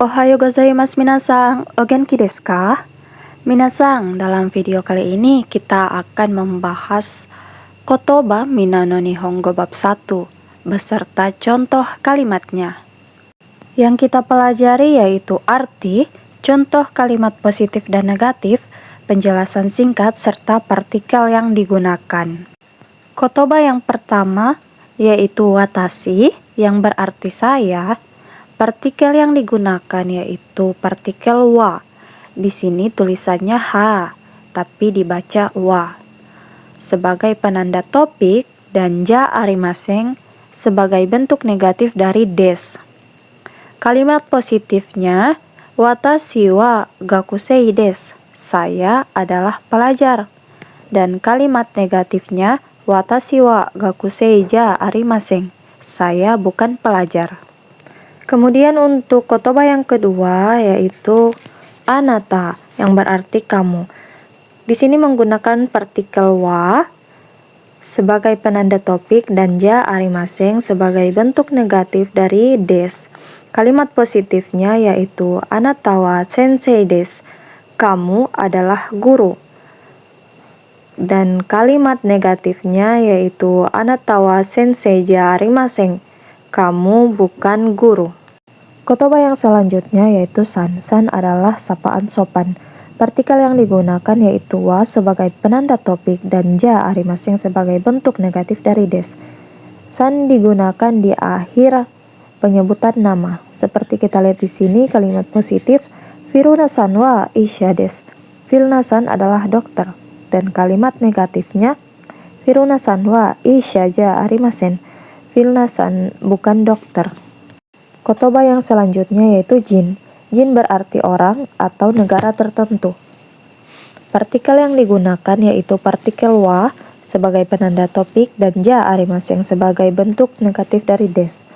Ohayo gozaimasu minasan, o genki desu ka? Minasan, dalam video kali ini kita akan membahas Kotoba Mina no Nihongo bab 1 beserta contoh kalimatnya. Yang kita pelajari yaitu arti, contoh kalimat positif dan negatif, penjelasan singkat serta partikel yang digunakan. Kotoba yang pertama yaitu watashi yang berarti saya. Partikel yang digunakan yaitu partikel wa. Di sini tulisannya ha, tapi dibaca wa. Sebagai penanda topik dan ja arimasen sebagai bentuk negatif dari des. Kalimat positifnya watashi wa gakusei desu. Saya adalah pelajar. Dan kalimat negatifnya watashi wa gakusei ja arimasen. Saya bukan pelajar. Kemudian untuk kotoba yang kedua yaitu anata yang berarti kamu. Di sini menggunakan partikel wa sebagai penanda topik dan ja arimasen sebagai bentuk negatif dari des. Kalimat positifnya yaitu anata wa sensei desu. Kamu adalah guru. Dan kalimat negatifnya yaitu anata wa sensei ja arimasen. Kamu bukan guru. Kotoba yang selanjutnya yaitu san. San adalah sapaan sopan. Partikel yang digunakan yaitu wa sebagai penanda topik dan ja arimasen sebagai bentuk negatif dari des. San digunakan di akhir penyebutan nama. Seperti kita lihat di sini kalimat positif Firuna-san wa isha desu. Firuna-san adalah dokter. Dan kalimat negatifnya Firuna-san wa isha ja arimasen. Firuna-san bukan dokter. Kotoba yang selanjutnya yaitu jin. Jin berarti orang atau negara tertentu. Partikel yang digunakan yaitu partikel wa sebagai penanda topik dan ja arimasen sebagai bentuk negatif dari des.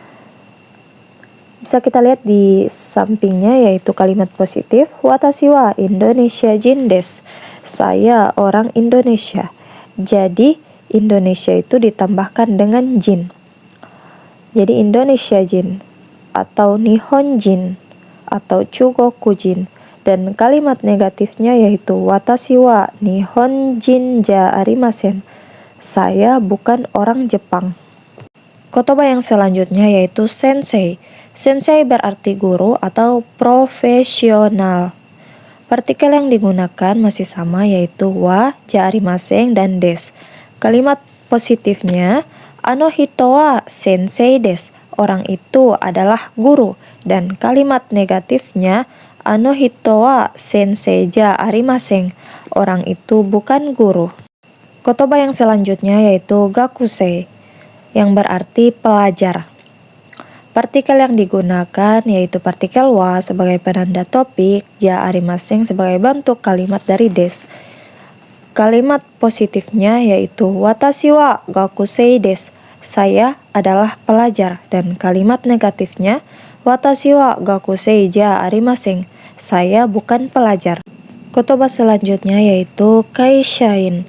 Bisa kita lihat di sampingnya yaitu kalimat positif watashi wa Indonesia jin desu. Saya orang Indonesia. Jadi Indonesia itu ditambahkan dengan jin. Jadi Indonesia jin atau Nihon jin atau Chugoku jin. Dan kalimat negatifnya yaitu watashi wa Nihon jin ja arimasen. Saya bukan orang Jepang. Kotoba yang selanjutnya yaitu sensei. Sensei berarti guru atau profesional. Partikel yang digunakan masih sama yaitu wa, ja arimasen, dan des. Kalimat positifnya ano hito wa sensei desu. Orang itu adalah guru. Dan kalimat negatifnya ano hito wa sensei ja arimasen. Orang itu bukan guru. Kotoba yang selanjutnya yaitu gakusei yang berarti pelajar. Partikel yang digunakan yaitu partikel wa sebagai penanda topik, ja arimasen sebagai bentuk kalimat dari des. Kalimat positifnya yaitu watashi wa gakusei desu. Saya adalah pelajar. Dan kalimat negatifnya watashi wa gakusei ja arimasen. Saya bukan pelajar. Kotoba selanjutnya yaitu kaishain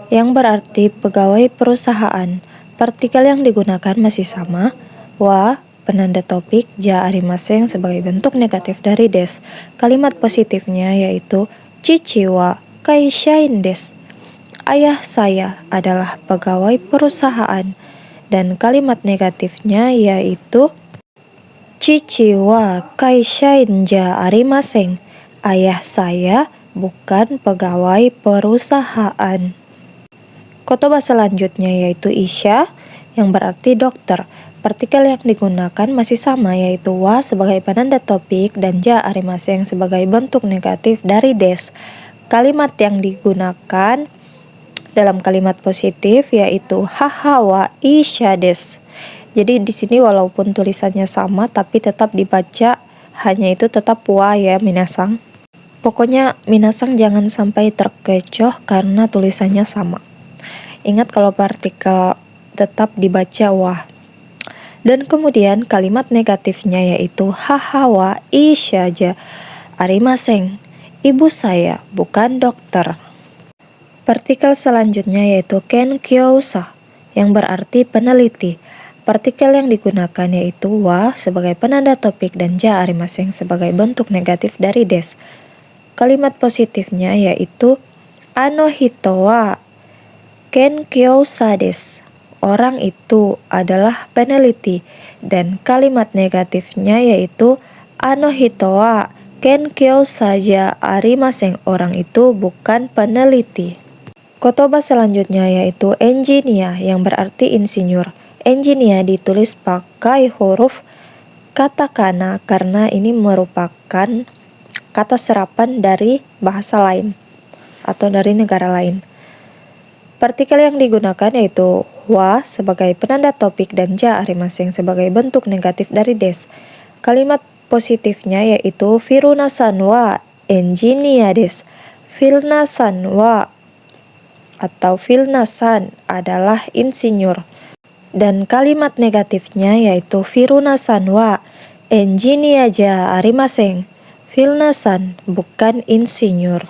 yang berarti pegawai perusahaan. Partikel yang digunakan masih sama, wa penanda topik, ja arimasen sebagai bentuk negatif dari des. Kalimat positifnya yaitu chichi wa kaishain desu. Ayah saya adalah pegawai perusahaan. Dan kalimat negatifnya yaitu chichi wa kaishain ja arimasen. Ayah saya bukan pegawai perusahaan. Kotoba selanjutnya yaitu isha yang berarti dokter. Partikel yang digunakan masih sama yaitu wa sebagai penanda topik dan ja arimasen sebagai bentuk negatif dari des. Kalimat yang digunakan dalam kalimat positif yaitu haha wa isha desu. Jadi di sini walaupun tulisannya sama tapi tetap dibaca hanya itu tetap wa ya minasang. Pokoknya minasang jangan sampai terkecoh karena tulisannya sama. Ingat kalau partikel tetap dibaca wa. Dan kemudian kalimat negatifnya yaitu haha wa isha ja arimasen. Ibu saya bukan dokter. Partikel selanjutnya yaitu kenkyousa yang berarti peneliti. Partikel yang digunakan yaitu wa sebagai penanda topik dan ja arimaseng sebagai bentuk negatif dari des. Kalimat positifnya yaitu ano hito wa kenkyousa desu. Orang itu adalah peneliti. Dan kalimat negatifnya yaitu ano hito wa kenkyousa ja arimaseng. Orang itu bukan peneliti. Kotoba selanjutnya yaitu engineer yang berarti insinyur. Engineer ditulis pakai huruf katakana karena ini merupakan kata serapan dari bahasa lain atau dari negara lain. Partikel yang digunakan yaitu wa sebagai penanda topik dan ja arimaseng sebagai bentuk negatif dari des. Kalimat positifnya yaitu Firuna-san wa engineer desu. Filna-san wa atau Filna-san adalah insinyur. Dan kalimat negatifnya yaitu Firuna-san wa engineer ja arimaseng. Filna-san bukan insinyur.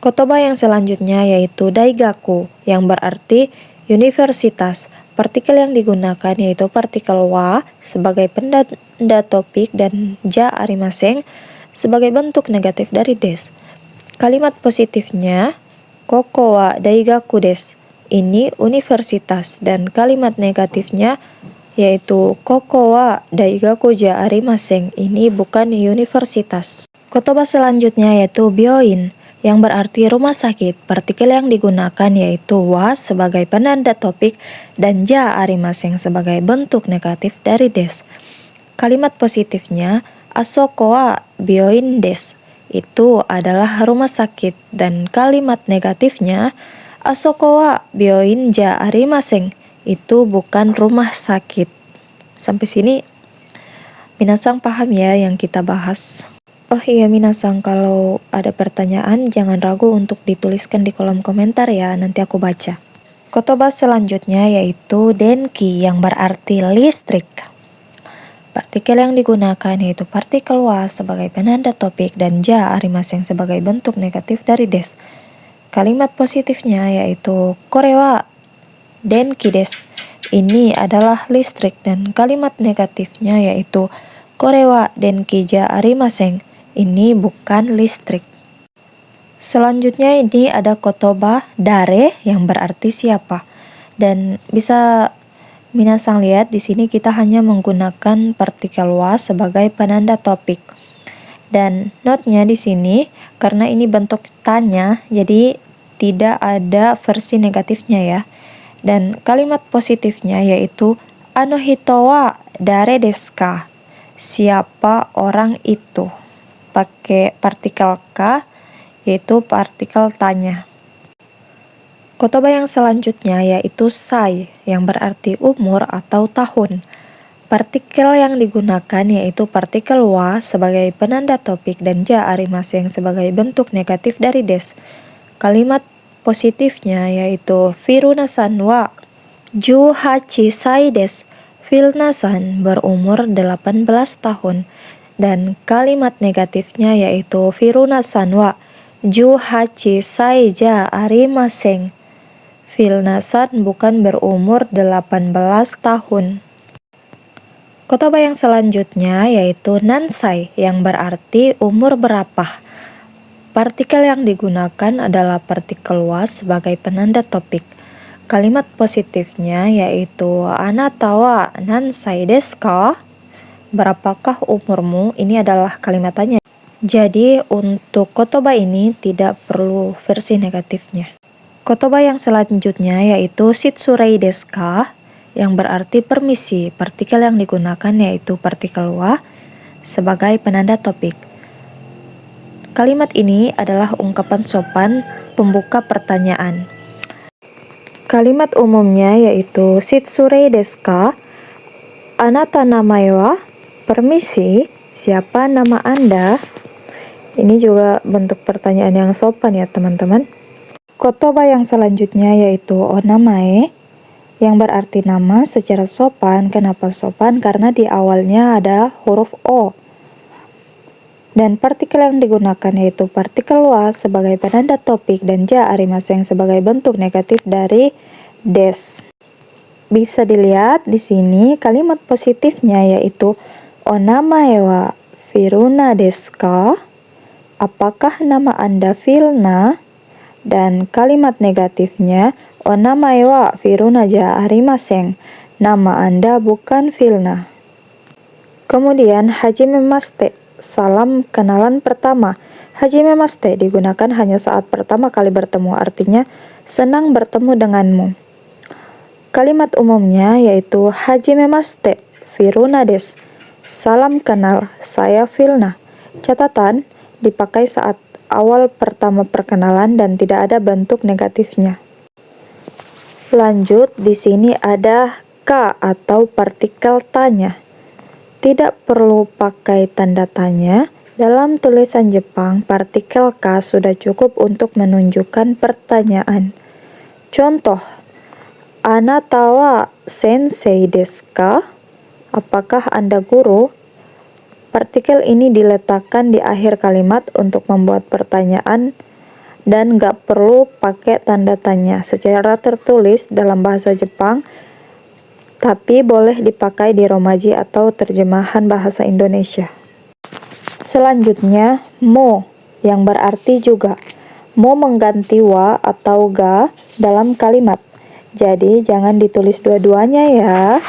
Kotoba yang selanjutnya yaitu daigaku yang berarti universitas. Partikel yang digunakan yaitu partikel wa sebagai penanda topik dan ja arimaseng sebagai bentuk negatif dari des. Kalimat positifnya koko wa daigaku desu. Ini universitas. Dan kalimat negatifnya yaitu koko wa daigaku ja arimaseng. Ini bukan universitas. Kotoba selanjutnya yaitu byoin yang berarti rumah sakit. Partikel yang digunakan yaitu wa sebagai penanda topik dan ja arimaseng sebagai bentuk negatif dari des. Kalimat positifnya asoko wa byoin desu. Itu adalah rumah sakit. Dan kalimat negatifnya asoko wa byoin ja arimaseng. Itu bukan rumah sakit. Sampai sini minasang paham ya yang kita bahas. Oh iya minasang, kalau ada pertanyaan jangan ragu untuk dituliskan di kolom komentar ya, nanti aku baca. Kotoba selanjutnya yaitu denki yang berarti listrik. Partikel yang digunakan yaitu partikel wa sebagai penanda topik dan ja arimaseng sebagai bentuk negatif dari des. Kalimat positifnya yaitu kore wa denki desu. Ini adalah listrik. Dan kalimat negatifnya yaitu kore wa denki ja arimaseng. Ini bukan listrik. Selanjutnya ini ada kotoba dare yang berarti siapa. Dan bisa minasang lihat di sini kita hanya menggunakan partikel wa sebagai penanda topik. Dan note-nya di sini karena ini bentuk tanya, jadi tidak ada versi negatifnya ya. Dan kalimat positifnya yaitu ano hito wa dare desu ka? Siapa orang itu? Pakai partikel ka, yaitu partikel tanya. Kotoba yang selanjutnya yaitu sai yang berarti umur atau tahun. Partikel yang digunakan yaitu partikel wa sebagai penanda topik dan ja arimaseng sebagai bentuk negatif dari des. Kalimat positifnya yaitu Firuna-san wa 18 sai desu. Filna-san berumur 18 tahun. Dan kalimat negatifnya yaitu Firuna-san wa 18 sai ja arimaseng. Filna-san bukan berumur 18 tahun. Kotoba yang selanjutnya yaitu nansai yang berarti umur berapa. Partikel yang digunakan adalah partikel wa sebagai penanda topik. Kalimat positifnya yaitu anata wa nansai desu ka? Berapakah umurmu? Ini adalah kalimat tanya. Jadi untuk kotoba ini tidak perlu versi negatifnya. Kotoba yang selanjutnya yaitu shitsurei desu ka? Yang berarti permisi. Partikel yang digunakan yaitu partikel wa sebagai penanda topik. Kalimat ini adalah ungkapan sopan pembuka pertanyaan. Kalimat umumnya yaitu shitsurei desu ka? Anata namae wa? Permisi, siapa nama Anda? Ini juga bentuk pertanyaan yang sopan ya teman-teman. Kotoba yang selanjutnya yaitu onamae yang berarti nama secara sopan. Kenapa sopan? Karena di awalnya ada huruf o. Dan partikel yang digunakan yaitu partikel wa sebagai penanda topik dan ja arimaseng sebagai bentuk negatif dari des. Bisa dilihat di sini kalimat positifnya yaitu onamae wa Firuna desu ka? Apakah nama Anda Vilna? Dan kalimat negatifnya onamae wa Firuna ja arimasen. Nama Anda bukan Vilna. Kemudian hajimemashite, salam kenalan pertama. Hajimemashite digunakan hanya saat pertama kali bertemu, artinya senang bertemu denganmu. Kalimat umumnya yaitu hajimemashite, Firuna desu. Salam kenal, saya Vilna. Catatan, dipakai saat awal pertama perkenalan dan tidak ada bentuk negatifnya. Lanjut, di sini ada ka atau partikel tanya. Tidak perlu pakai tanda tanya. Dalam tulisan Jepang, partikel ka sudah cukup untuk menunjukkan pertanyaan. Contoh, anata wa sensei desu ka? Apakah Anda guru? Partikel ini diletakkan di akhir kalimat untuk membuat pertanyaan dan nggak perlu pakai tanda tanya secara tertulis dalam bahasa Jepang, tapi boleh dipakai di romaji atau terjemahan bahasa Indonesia. Selanjutnya, mo, yang berarti juga. Mo mengganti wa atau ga dalam kalimat. Jadi, jangan ditulis dua-duanya ya.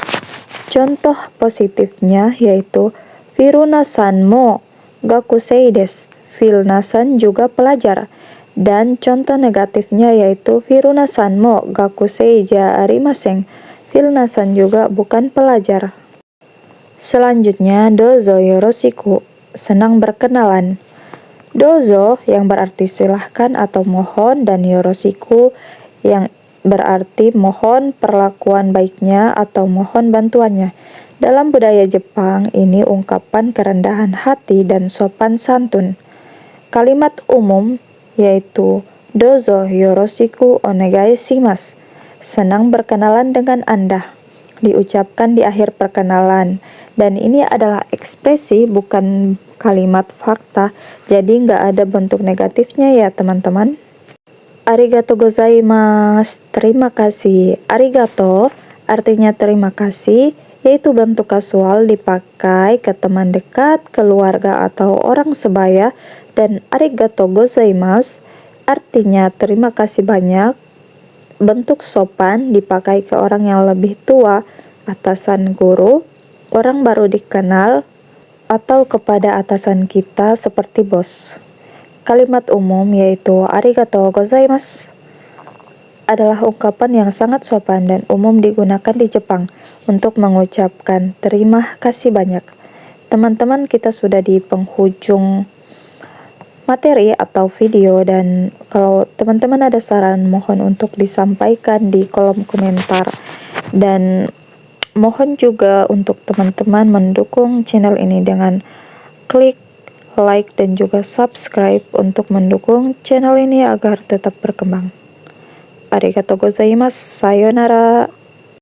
Contoh positifnya yaitu Firuna-san mo gakusei desu. Vilna-san juga pelajar. Dan contoh negatifnya yaitu Firuna-san mo gakusei ja arimasen. Vilna-san juga bukan pelajar. Selanjutnya, dozo yoroshiku, senang berkenalan. Dozo yang berarti silahkan atau mohon, dan yoroshiku yang berarti mohon perlakuan baiknya atau mohon bantuannya. Dalam budaya Jepang, ini ungkapan kerendahan hati dan sopan santun. Kalimat umum yaitu dozo yoroshiku onegai shimasu. Senang berkenalan dengan Anda. Diucapkan di akhir perkenalan. Dan ini adalah ekspresi, bukan kalimat fakta. Jadi nggak ada bentuk negatifnya ya teman-teman. Arigatou gozaimasu, terima kasih. Arigato artinya terima kasih, yaitu bentuk kasual dipakai ke teman dekat, keluarga, atau orang sebaya. Dan arigatou gozaimasu artinya terima kasih banyak, bentuk sopan dipakai ke orang yang lebih tua, atasan guru, orang baru dikenal, atau kepada atasan kita seperti bos. Kalimat umum yaitu arigatou gozaimasu adalah ungkapan yang sangat sopan dan umum digunakan di Jepang untuk mengucapkan terima kasih banyak. Teman-teman, kita sudah di penghujung materi atau video, dan kalau teman-teman ada saran mohon untuk disampaikan di kolom komentar, dan mohon juga untuk teman-teman mendukung channel ini dengan klik like dan juga subscribe untuk mendukung channel ini agar tetap berkembang. Arigatou gozaimasu, sayonara.